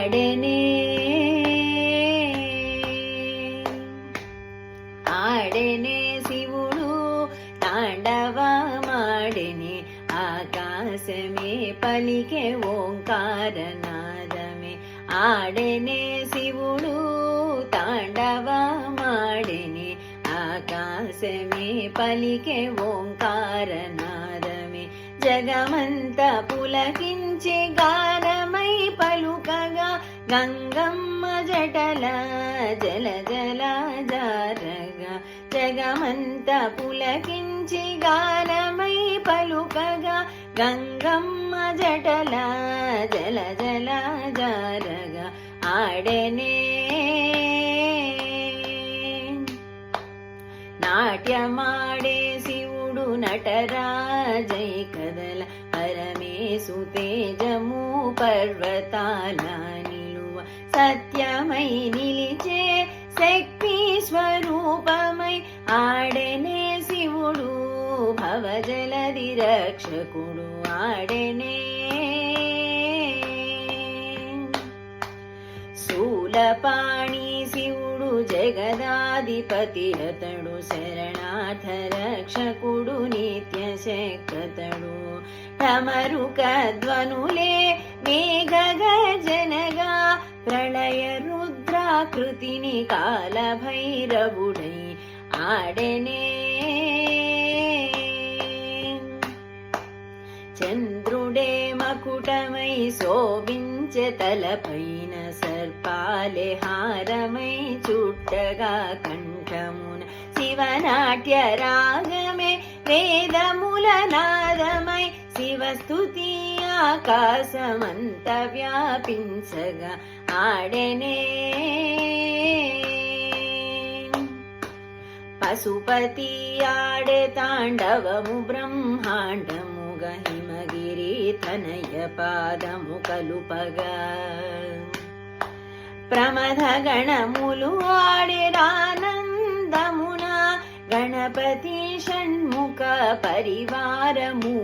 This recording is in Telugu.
ఆడెనే ఆడెనే శివుడు తాండవమాడెనే ఆకాశమే పలికే ఓంకారనాదమే ఆడెనే శివుడు తాండవమాడెనే ఆకాశమే పలికే ఓంకారనాదమే జగమంత పులకించే గానమై పలుకగా గంగమ్మ జటల జల జల జారగా జగమంత పులకించి గానమై పలుకగా గంగమ్మ జటల జల జల జారగా ఆడెనే నాట్యమాడే శివుడు నటరాజై కదల పరమేశు తేజము పర్వతాల నిలువ సత్యమై నిలిచే శక్తి స్వరూపమై ఆడెనే శివుడు భవజలది రక్షకుడు ఆడెనే శూలపాణి శివుడు జగదాధిపతి అతడు శరణార్థ రక్షకుడు నిత్య శక్తడు భ్రమరుక ధ్వనులే మేఘ గర్జనగా ప్రళయ రుద్రాకృతిని కాల భైరవుడై ఆడెనే చంద్రుడే మకుటమై శోభించె తలపైన సర్పాలే హారమై చుట్టగా కంఠమున శివనాట్య రాగమే వేదముల నాదమై శివస్తుతి ఆకాశమంత వ్యాపించగా ఆడెనే పశుపతి ఆడే తాండవము బ్రహ్మాండముగా హిమగిరి తనయ పాదము కలుపగా ప్రమథ గణములు ఆడెరానందమున గణపతి షణ్ముఖ పరివారము